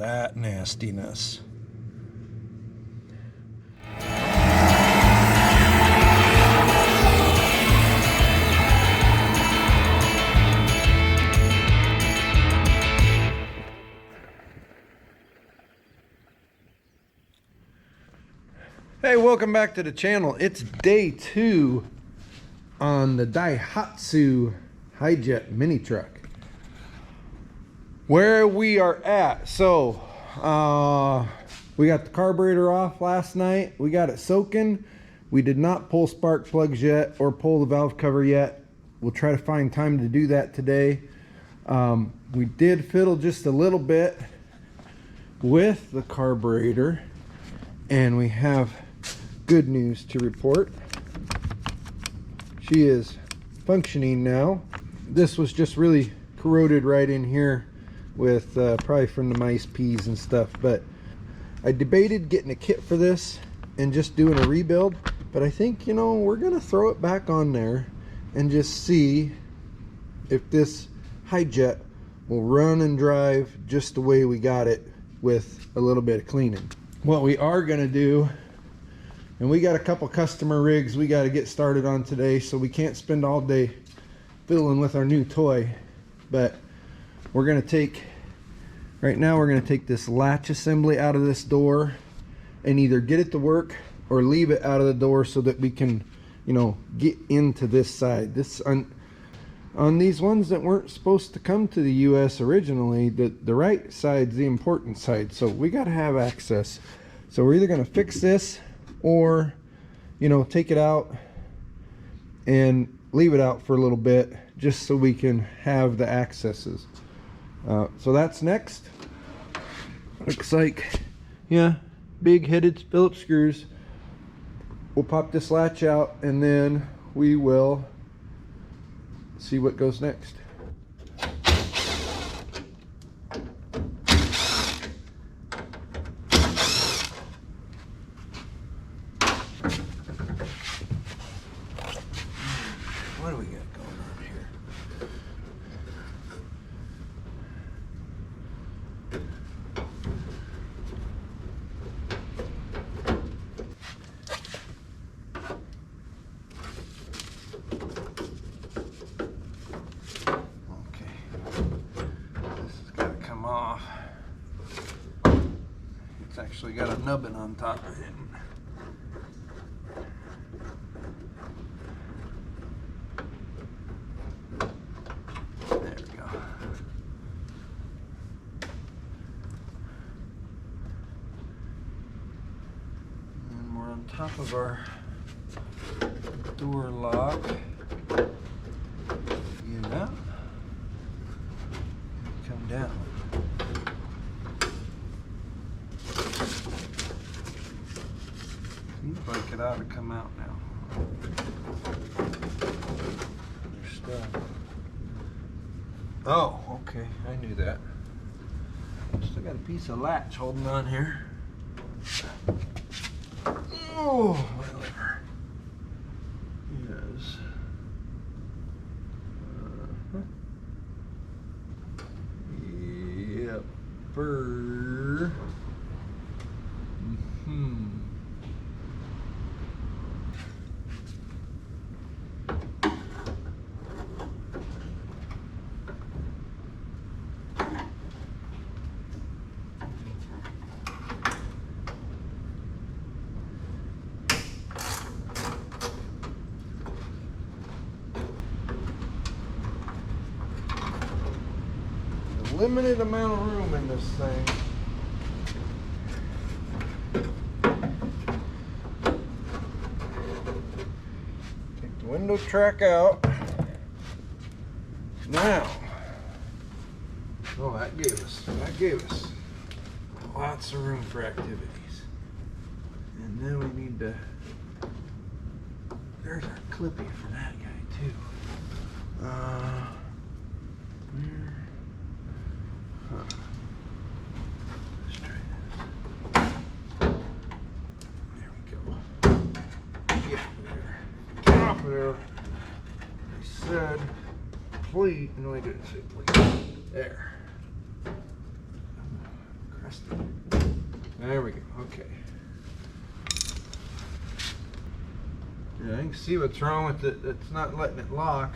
that nastiness. Hey, welcome back to the channel. It's day 2 on the Daihatsu Hijet Minitruck. Where we are at, so we got the carburetor off last night. We got it soaking. We did not pull spark plugs yet or pull the valve cover yet. We'll try to find time to do that today. We did fiddle just a little bit with the carburetor, and we have good news to report. She is functioning now. This was just really corroded right in here with probably from the mice peas and stuff, but I debated getting a kit for this and just doing a rebuild, but I think, you know, we're gonna throw it back on there and just see if this Hijet will run and drive just the way we got it with a little bit of cleaning. What we are gonna do, and we got a couple customer rigs we got to get started on today, so we can't spend all day fiddling with our new toy, but we're going to take, right now we're going to take this latch assembly out of this door and either get it to work or leave it out of the door so that we can, you know, get into this side. This on these ones that weren't supposed to come to the US originally, the right side's the important side, so we got to have access. So we're either going to fix this or, you know, take it out and leave it out for a little bit just so we can have the accesses. So that's next. Looks like, yeah, big headed Phillips screws. We'll pop this latch out and then we will see what goes next. What do we got going on here? Okay, this has got to come off. It's actually got a nubbin on top of it. Top of our door lock, you know, come down. Seems like it ought to come out now. There's stuff. Oh, okay, I knew that. Still got a piece of latch holding on here. Oh, whatever. Yes. Yep. Burr. Limited amount of room in this thing. Take the window track out. Now, oh, that gave us lots of room for activities. And then we need to, there's our clippy for that guy too. Let's try this. There we go. Get there. Get off there. I said, please. No, I didn't say please. There. Across There we go. Okay. Yeah, I can see what's wrong with it. It's not letting it lock.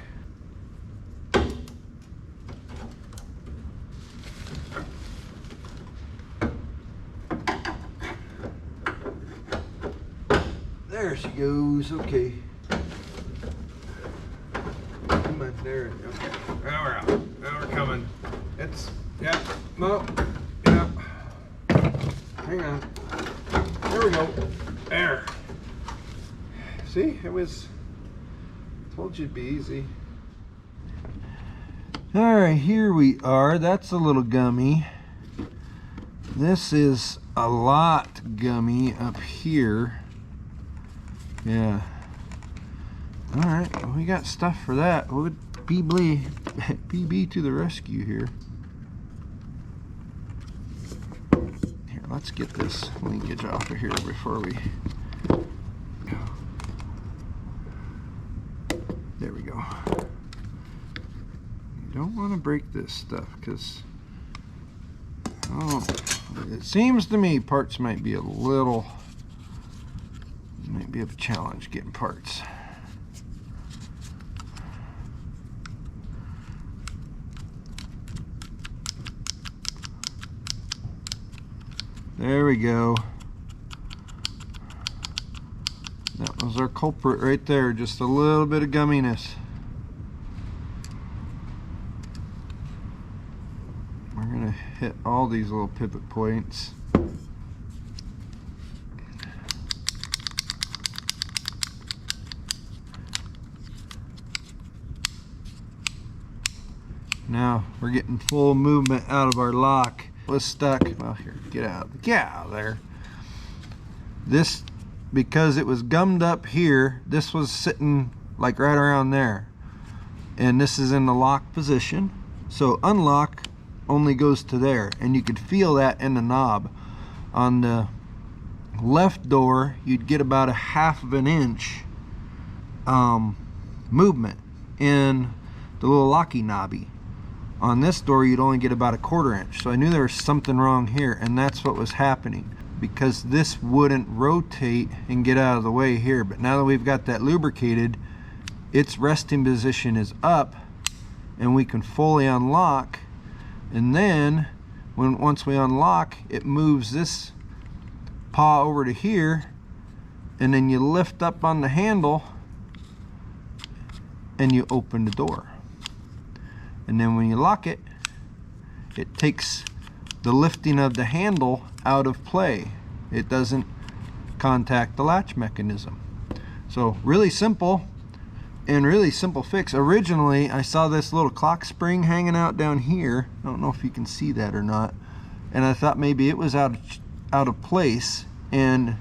There she goes. Okay. Come on, there. Okay. Now we're out. Now we're coming. It's, yeah. No. Yeah. Hang on. There we go. There. See, it was, told you it'd be easy. All right, here we are. That's a little gummy. This is a lot gummy up here. Yeah. All right, well, we got stuff for that. Would PB to the rescue here. Here, let's get this linkage off of here before we. There we go. You don't want to break this stuff because, oh, it seems to me parts might be a challenge getting parts. There we go. That was our culprit right there, just a little bit of gumminess. We're gonna hit all these little pivot points. Now we're getting full movement out of our lock. It was stuck. Well, here, get out of there. This, because it was gummed up here, this was sitting like right around there, and this is in the lock position, so unlock only goes to there, and you could feel that in the knob. On the left door you'd get about 1/2 inch movement in the little locky knobby. On this door you'd only get about 1/4 inch, so I knew there was something wrong here, and that's what was happening, because this wouldn't rotate and get out of the way here. But now that we've got that lubricated, its resting position is up and we can fully unlock, and then once we unlock, it moves this paw over to here, and then you lift up on the handle and you open the door. And then when you lock it, it takes the lifting of the handle out of play. It doesn't contact the latch mechanism. So really simple, and really simple fix. Originally I saw this little clock spring hanging out down here. I don't know if you can see that or not, and I thought maybe it was out of place and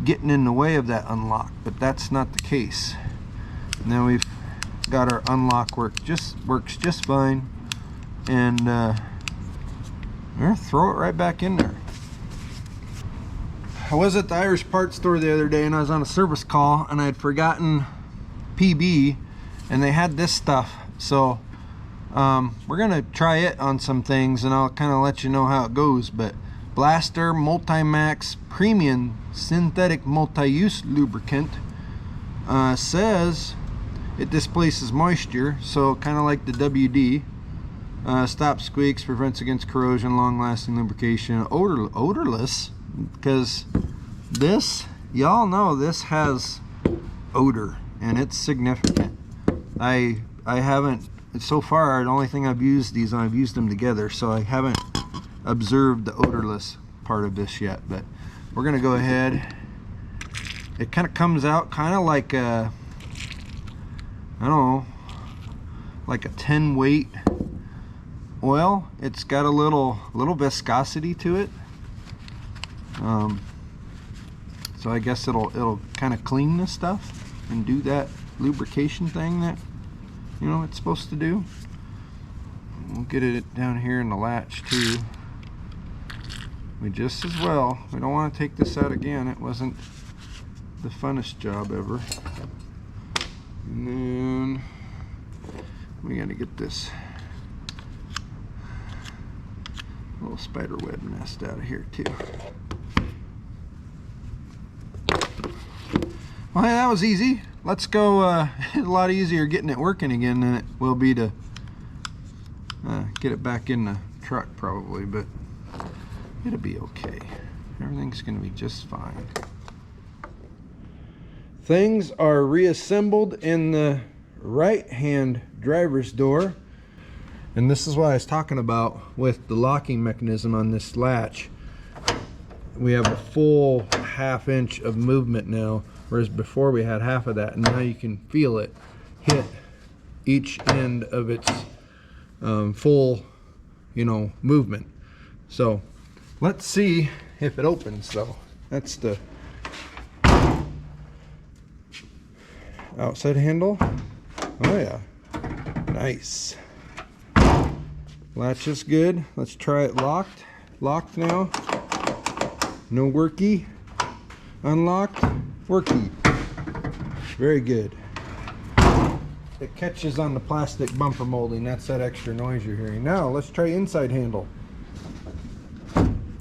getting in the way of that unlock, but that's not the case. Now we've got our unlock works just fine, and throw it right back in there. I was at the Irish parts store the other day, and I was on a service call, and I had forgotten PB, and they had this stuff, so we're gonna try it on some things, and I'll kind of let you know how it goes. But Blaster Multi-Max Premium Synthetic Multi-Use Lubricant says it displaces moisture, so kind of like the WD. Stops squeaks, prevents against corrosion, long-lasting lubrication, odorless, because this, y'all know this has odor, and it's significant. I haven't, so far, the only thing I've used these on, I've used them together, so I haven't observed the odorless part of this yet, but we're gonna go ahead. It kind of comes out kind of like a, I don't know, like a 10 weight oil. It's got a little viscosity to it, so I guess it'll kind of clean this stuff and do that lubrication thing that, you know, it's supposed to do. We'll get it down here in the latch too. We just as well, we don't want to take this out again. It wasn't the funnest job ever. And then we got to get this little spider web nest out of here too. Well, that was easy. Let's go. It's a lot easier getting it working again than it will be to get it back in the truck probably, but it'll be okay. Everything's gonna be just fine. Things are reassembled in the right-hand driver's door, and this is what I was talking about with the locking mechanism on this latch. We have a full half-inch of movement now, whereas before we had half of that, and now you can feel it hit each end of its full, movement. So let's see if it opens though. That's the outside handle. Oh yeah, nice. Latch is good. Let's try it locked. Locked now. No worky. Unlocked. Worky. Very good. It catches on the plastic bumper molding. That's that extra noise you're hearing. Now let's try inside handle.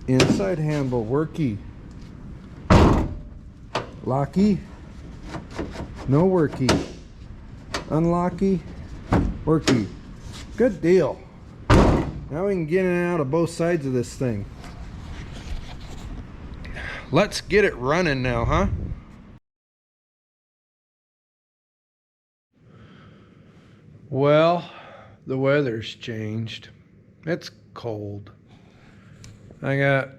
Inside handle. Worky. Locky. No worky. Unlocky. Worky. Good deal. Now we can get in and out of both sides of this thing. Let's get it running now, huh? Well, the weather's changed. It's cold. I got,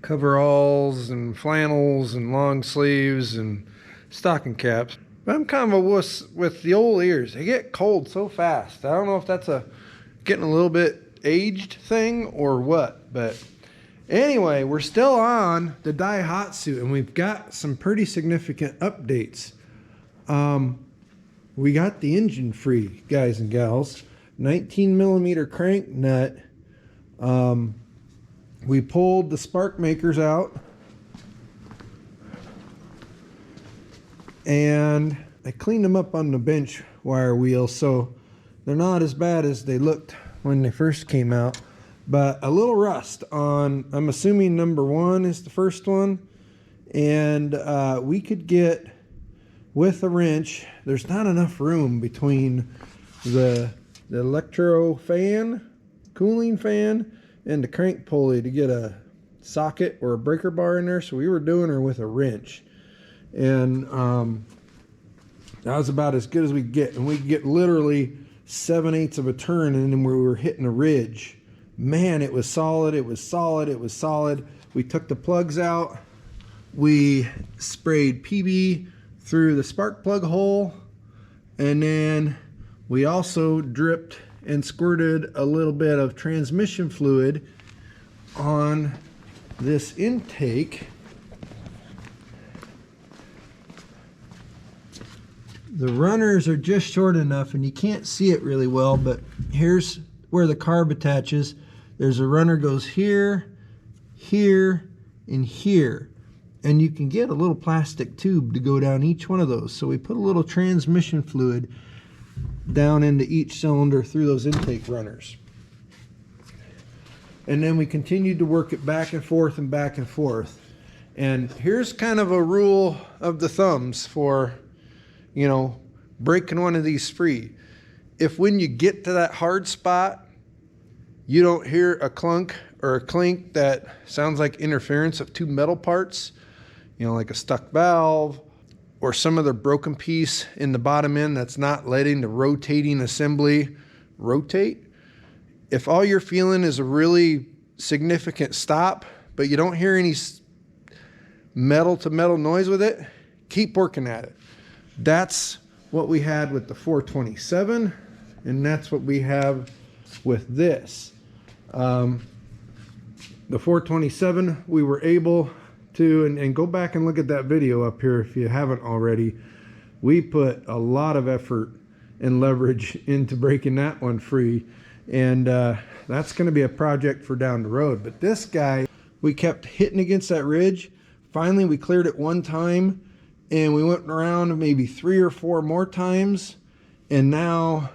coveralls and flannels and long sleeves and stocking caps. But I'm kind of a wuss with the old ears. They get cold so fast. I don't know if that's getting a little bit aged thing or what, but anyway, we're still on the Daihatsu and we've got some pretty significant updates. We got the engine free, guys and gals. 19mm crank nut. We pulled the spark makers out. And I cleaned them up on the bench wire wheel, so they're not as bad as they looked when they first came out. But a little rust on, I'm assuming number 1 is the first one. And we could get, with a wrench, there's not enough room between the electro fan, cooling fan, and the crank pulley to get a socket or a breaker bar in there. So we were doing her with a wrench. And that was about as good as we get. And we get literally 7/8 of a turn, and then we were hitting a ridge. Man, it was solid. It was solid. It was solid. We took the plugs out. We sprayed PB through the spark plug hole, and then we also dripped and squirted a little bit of transmission fluid on this intake. The runners are just short enough and you can't see it really well, but here's where the carb attaches. There's a runner goes here, here, and here. And you can get a little plastic tube to go down each one of those. So we put a little transmission fluid down into each cylinder through those intake runners. And then we continued to work it back and forth and back and forth. And here's kind of a rule of the thumbs for, breaking one of these free. If when you get to that hard spot, you don't hear a clunk or a clink that sounds like interference of two metal parts, like a stuck valve or some other broken piece in the bottom end that's not letting the rotating assembly rotate. If all you're feeling is a really significant stop, but you don't hear any metal to metal noise with it, keep working at it. That's what we had with the 427, and that's what we have with this. The 427, we were able to, and go back and look at that video up here if you haven't already. We put a lot of effort and leverage into breaking that one free, and that's going to be a project for down the road. But this guy, we kept hitting against that ridge. Finally, we cleared it one time, and we went around maybe 3 or 4 more times, and now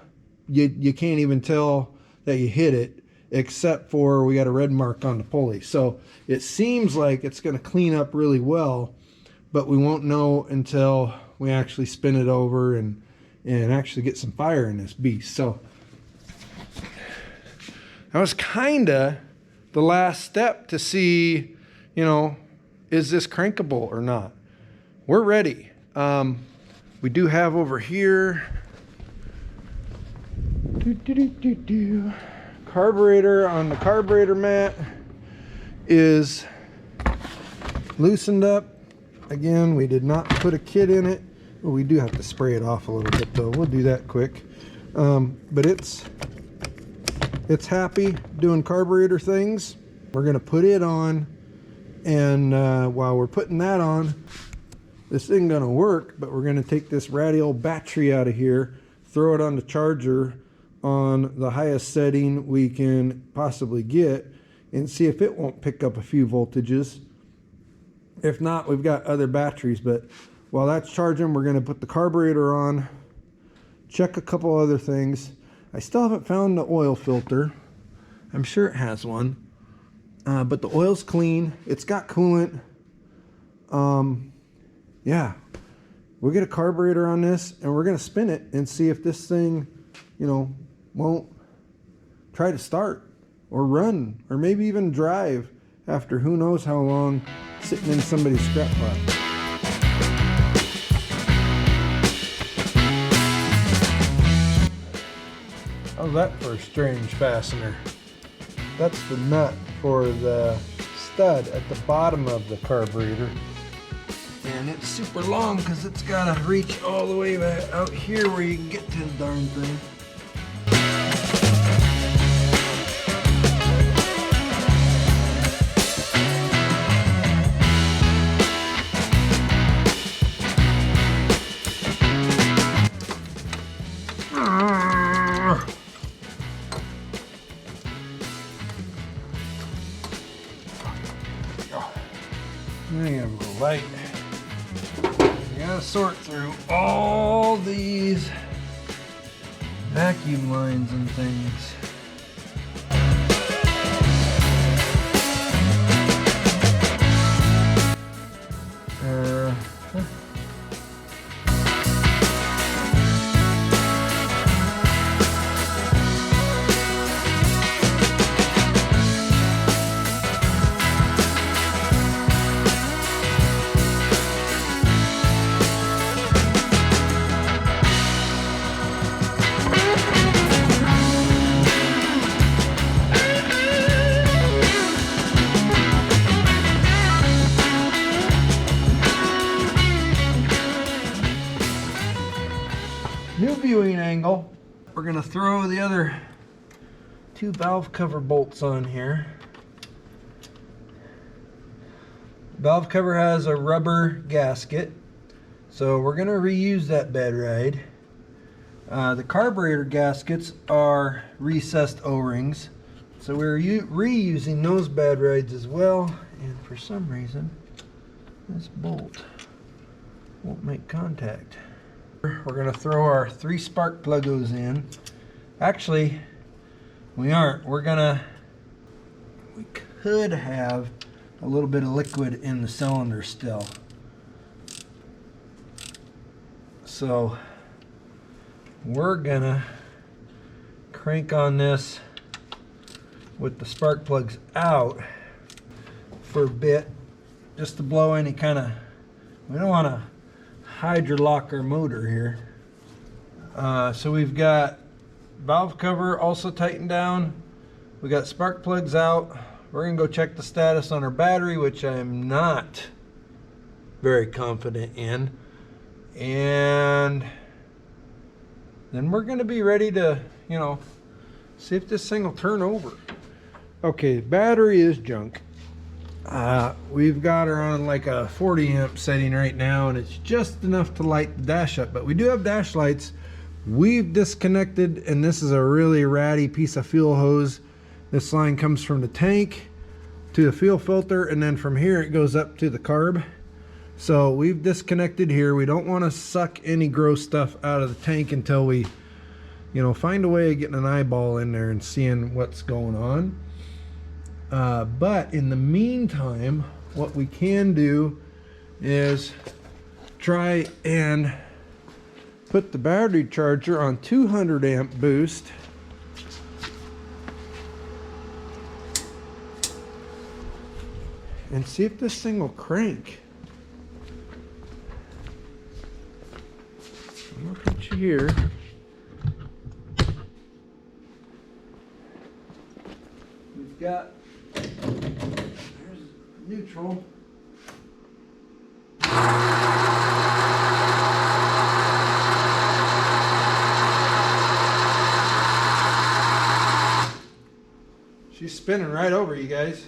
you can't even tell that you hit it, except for we got a red mark on the pulley. So it seems like it's going to clean up really well, but we won't know until we actually spin it over and actually get some fire in this beast. So that was kind of the last step to see, you know, is this crankable or not? We're ready. We do have over here carburetor on the carburetor mat is loosened up. Again, we did not put a kit in it. Well, we do have to spray it off a little bit though. We'll do that quick. But it's happy doing carburetor things. We're gonna put it on, and while we're putting that on, this isn't gonna work, but we're gonna take this ratty old battery out of here, throw it on the charger on the highest setting we can possibly get, and see if it won't pick up a few voltages. If not, we've got other batteries, but while that's charging, we're going to put the carburetor on, check a couple other things. I still haven't found the oil filter. I'm sure it has one, but the oil's clean. It's got coolant. Yeah, we'll get a carburetor on this, and we're going to spin it and see if this thing, you know, won't try to start or run or maybe even drive after who knows how long sitting in somebody's scrap pile. How's that for a strange fastener? That's the nut for the stud at the bottom of the carburetor. And it's super long because it's got to reach all the way back out here where you can get to the darn thing. I have a little light. You gotta sort through all these vacuum lines and things. New viewing angle. We're gonna throw the other two valve cover bolts on here. Valve cover has a rubber gasket, so we're gonna reuse that bed ride. The carburetor gaskets are recessed O-rings, so we're reusing those bed rides as well. And for some reason, this bolt won't make contact. We're going to throw our 3 spark pluggos in. Actually, we aren't. We could have a little bit of liquid in the cylinder still. So we're going to crank on this with the spark plugs out for a bit, just to blow any kind of, we don't want to hydrolock our motor here. So we've got valve cover also tightened down. We got spark plugs out. We're gonna go check the status on our battery, which I'm not very confident in. And then we're gonna be ready to, you know, see if this thing will turn over. Okay, battery is junk. We've got her on like a 40 amp setting right now, and it's just enough to light the dash up, but we do have dash lights. We've disconnected, and this is a really ratty piece of fuel hose. This line comes from the tank to the fuel filter, and then from here it goes up to the carb. So we've disconnected here. We don't want to suck any gross stuff out of the tank until we, you know, find a way of getting an eyeball in there and seeing what's going on. But in the meantime, what we can do is try and put the battery charger on 200 amp boost. And see if this thing will crank. Look at you here. We've got, there's neutral. She's spinning right over you guys.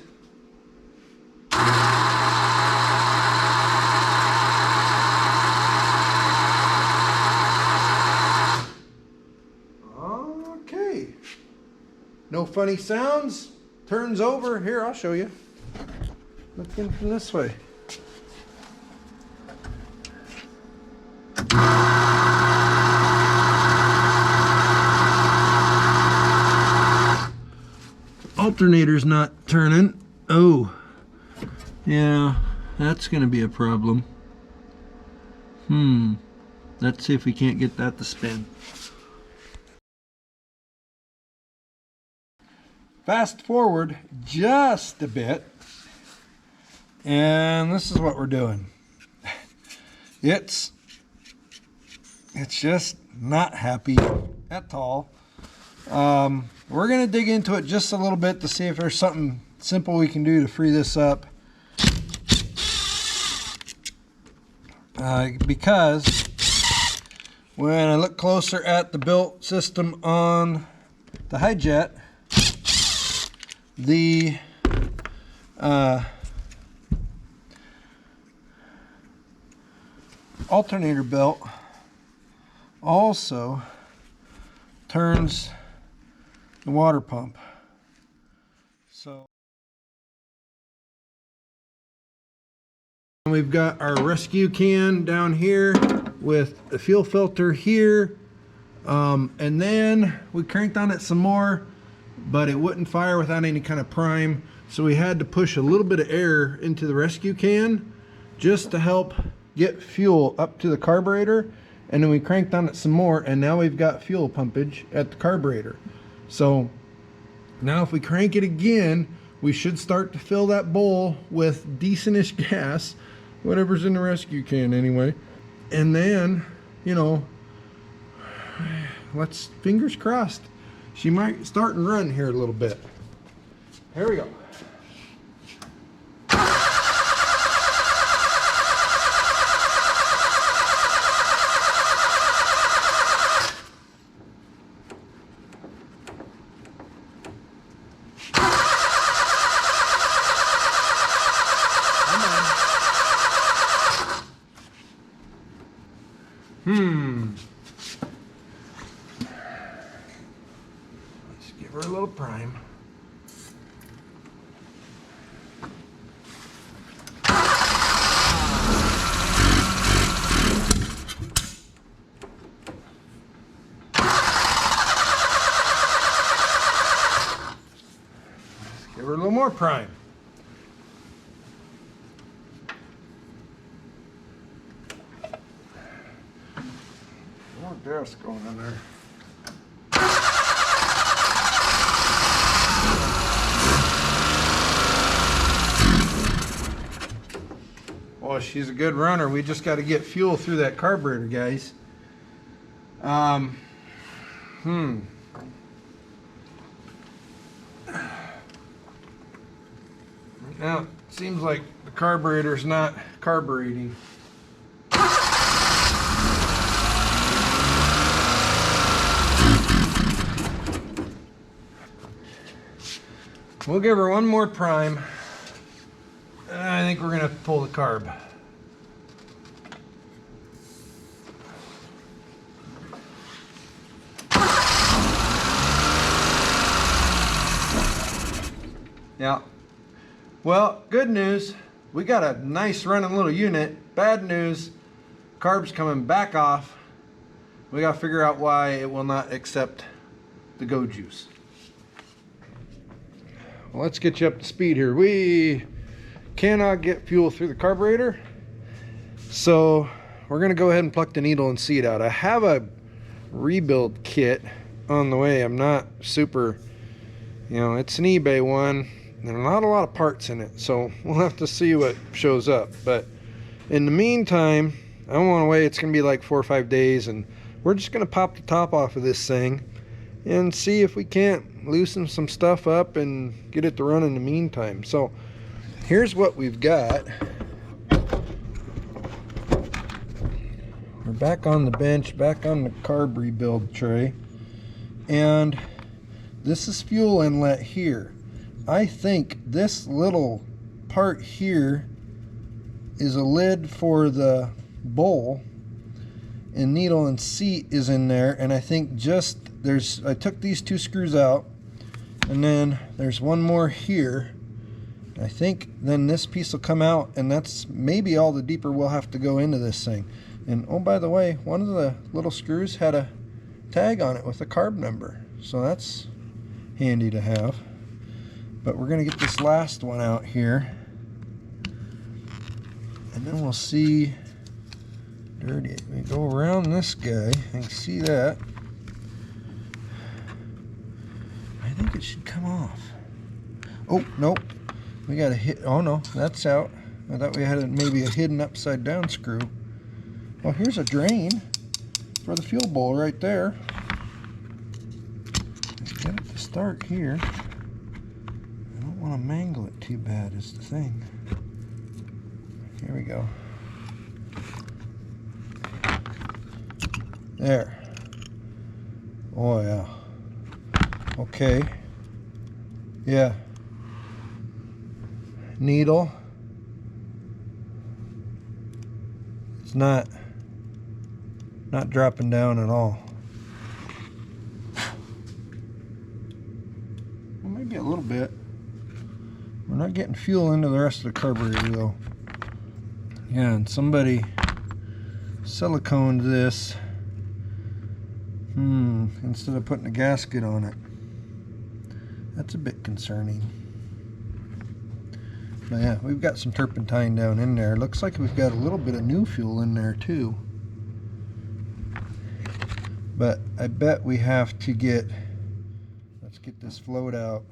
Okay. No funny sounds. Turns over. Here, I'll show you. Look in from this way. Alternator's not turning. Oh, yeah, that's gonna be a problem. Let's see if we can't get that to spin. Fast forward just a bit, and this is what we're doing. It's just not happy at all. We're gonna dig into it just a little bit to see if there's something simple we can do to free this up. Because when I look closer at the built system on the Hijet, the alternator belt also turns the water pump. So we've got our rescue can down here with a fuel filter here, and then we cranked on it some more, but it wouldn't fire without any kind of prime, so we had to push a little bit of air into the rescue can just to help get fuel up to the carburetor. And then we cranked on it some more, and now we've got fuel pumpage at the carburetor. So now if we crank it again, we should start to fill that bowl with decentish gas, whatever's in the rescue can anyway. And then, you know, let's, fingers crossed, she might start and run here a little bit. Here we go. Let's give her a little prime. Let's give her a little more prime. Gas going in there. Well, she's a good runner. We just got to get fuel through that carburetor, guys. Now it seems like the carburetor's not carbureting. We'll give her one more prime. I think we're gonna pull the carb. Yeah. Well, good news. We got a nice running little unit. Bad news. Carb's coming back off. We gotta figure out why it will not accept the go juice. Let's get you up to speed here. We cannot get fuel through the carburetor, So we're gonna go ahead and pluck the needle and seat out. I have a rebuild kit on the way. I'm not super, it's an eBay one. There are not a lot of parts in it, so we'll have to see what shows up. But in the meantime, I don't want to wait. It's gonna be like 4 or 5 days, and we're just gonna pop the top off of this thing and see if we can't loosen some stuff up and get it to run in the meantime. So here's what we've got. We're back on the bench, back on the carb rebuild tray, and this is fuel inlet here. I think this little part here is a lid for the bowl, and needle and seat is in there. And I think I took these 2 screws out, and then there's one more here. I think then this piece will come out, and that's maybe all the deeper we'll have to go into this thing. And oh, by the way, one of the little screws had a tag on it with a carb number, so that's handy to have. But we're gonna get this last one out here, and then we'll see. We go around this guy and see that. I think it should come off. Oh, nope. We got to hit. Oh no, that's out. I thought we had maybe a hidden upside down screw. Well, here's a drain for the fuel bowl right there. Let's get it to start here. I don't want to mangle it too bad is the thing. Here we go. There. Oh yeah. Okay. Yeah. Needle. It's not dropping down at all. Well, maybe a little bit. We're not getting fuel into the rest of the carburetor though. Yeah, and somebody siliconed this instead of putting a gasket on it. That's a bit concerning. But yeah, we've got some turpentine down in there. Looks like we've got a little bit of new fuel in there too. But I bet we have to let's get this float out.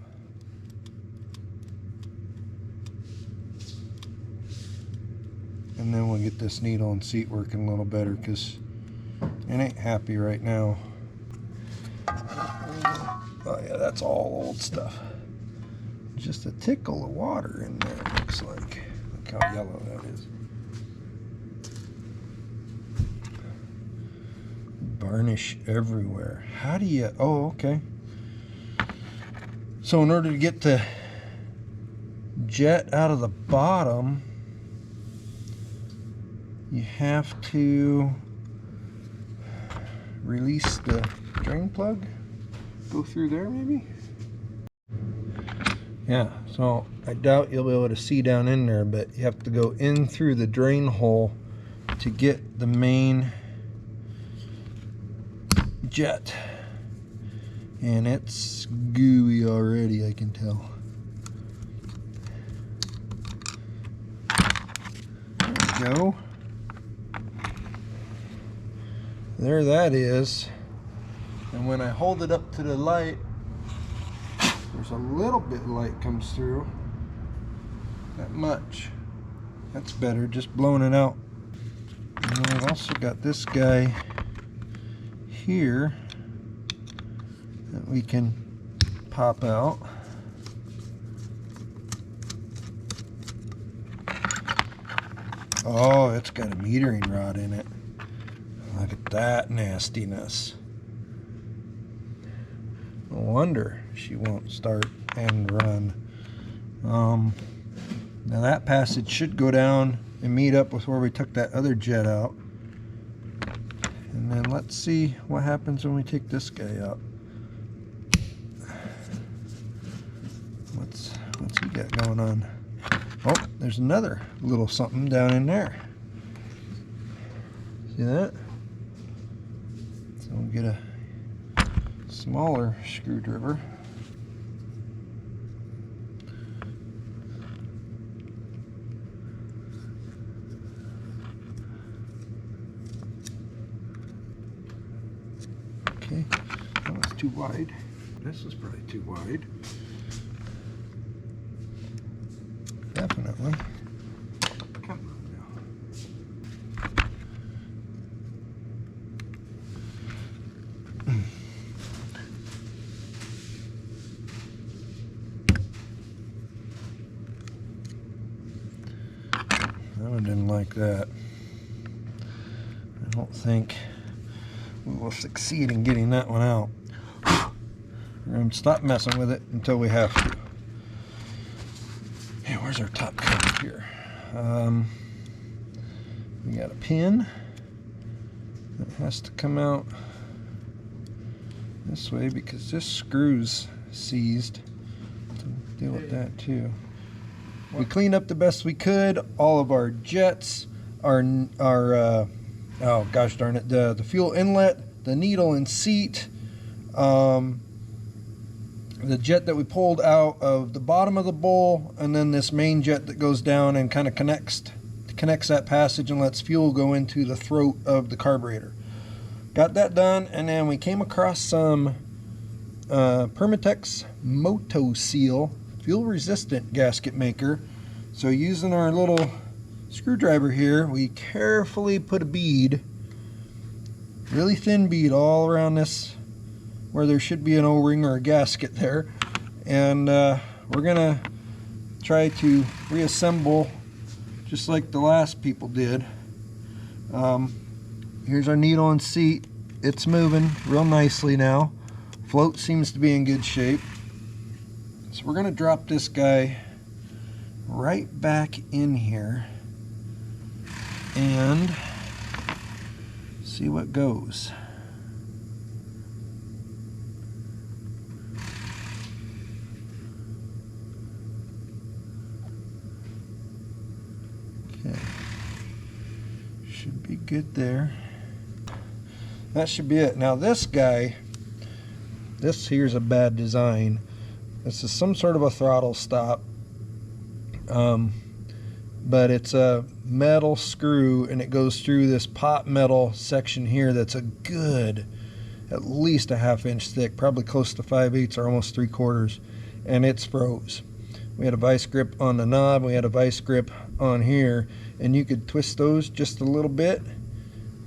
And then we'll get this needle and seat working a little better, because it ain't happy right now. Oh yeah, that's all old stuff. Just a tickle of water in there, it looks like. Look how yellow that is. Varnish everywhere. How do you... Oh, okay. So in order to get the jet out of the bottom, you have to release the drain plug. Go through there maybe? Yeah, so I doubt you'll be able to see down in there, but you have to go in through the drain hole to get the main jet. And it's gooey already, I can tell. There we go. There that is. And when I hold it up to the light, there's a little bit of light comes through. Not much. That's better, just blowing it out. And then I've also got this guy here that we can pop out. Oh, it's got a metering rod in it. Look at that nastiness. No wonder she won't start and run. Now that passage should go down and meet up with where we took that other jet out. And then let's see what happens when we take this guy out. What's he got going on? Oh, there's another little something down in there. See that? So we'll get a smaller screwdriver. too wide. This was probably too wide. Definitely. Come on now. I didn't like that. I don't think we will succeed in getting that one out. We're going to stop messing with it until we have to. Hey, where's our top cover here? We got a pin that has to come out this way because this screw's seized. So deal with that too. We cleaned up the best we could. All of our jets, our oh gosh darn it, the fuel inlet, the needle and seat, the jet that we pulled out of the bottom of the bowl, and then this main jet that goes down and kind of connects that passage and lets fuel go into the throat of the carburetor. Got that done, and then we came across some Permatex Moto Seal fuel resistant gasket maker. So using our little screwdriver here, we carefully put a bead, really thin bead, all around this where there should be an O-ring or a gasket there, and we're gonna try to reassemble just like the last people did. Here's our needle and seat. It's moving real nicely now. Float seems to be in good shape. So we're going to drop this guy right back in here and see what goes. Okay. Should be good there. That should be it. Now this guy, this here's a bad design. This is some sort of a throttle stop, but it's a metal screw and it goes through this pot metal section here that's a good, at least a ½ inch thick, probably close to 5/8 or almost 3/4, and it's froze. We had a vice grip on the knob, we had a vice grip on here, and you could twist those just a little bit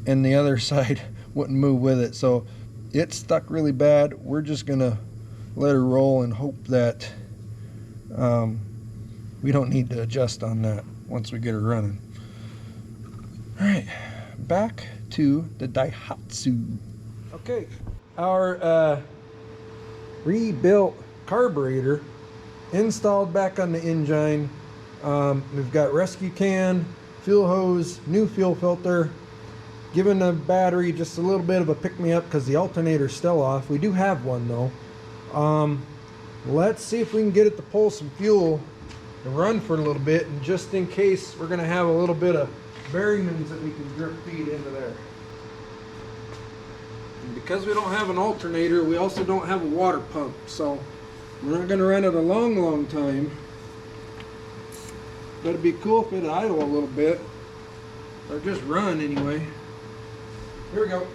and the other side wouldn't move with it. So it's stuck really bad. We're just gonna let her roll and hope that we don't need to adjust on that once we get her running. Alright, back to the Daihatsu. Okay, our rebuilt carburetor installed back on the engine. We've got rescue can, fuel hose, new fuel filter, giving the battery just a little bit of a pick-me-up because the alternator's still off. We do have one though. Let's see if we can get it to pull some fuel and run for a little bit, and just in case we're going to have a little bit of Berryman's that we can drip feed into there. And because we don't have an alternator, we also don't have a water pump, so we're not going to run it a long time. But it'd be cool if it'd idle a little bit, or just run anyway. Here we go.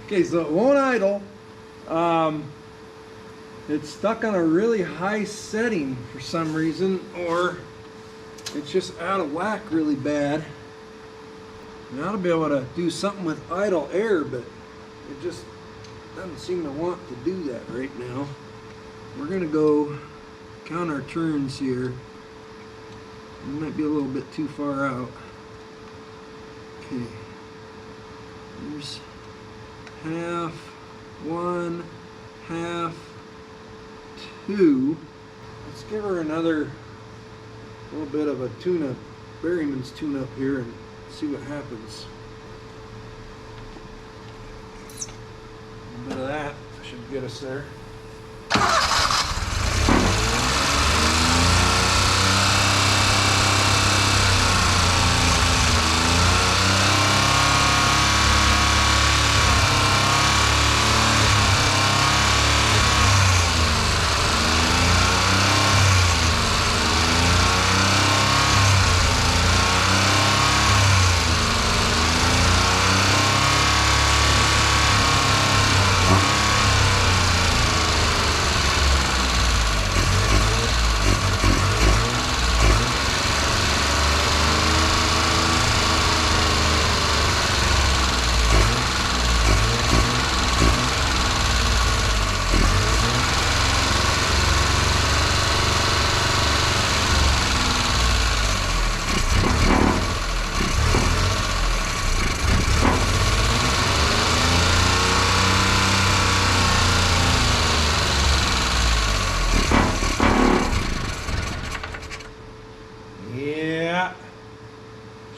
Okay, so it won't idle. It's stuck on a really high setting for some reason, or it's just out of whack really bad. And I ought to be able to do something with idle air, but it just doesn't seem to want to do that right now. We're gonna go count our turns here. We might be a little bit too far out. Okay. Here's half, one, half, two. Let's give her another little bit of a tune-up, Berryman's tune-up here, and see what happens. A little bit of that should get us there.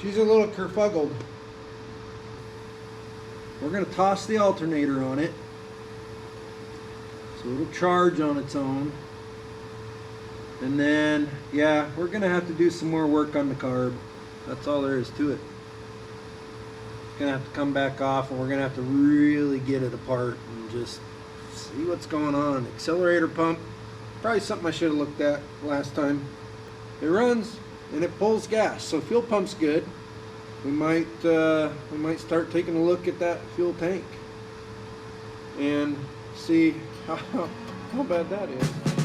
She's a little kerfuggled. We're going to toss the alternator on it so it'll charge on its own. And then, yeah, we're going to have to do some more work on the carb. That's all there is to it. It's going to have to come back off, and we're going to have to really get it apart and just see what's going on. Accelerator pump, probably something I should have looked at last time. It runs and it pulls gas, so fuel pump's good. We might start taking a look at that fuel tank and see how bad that is.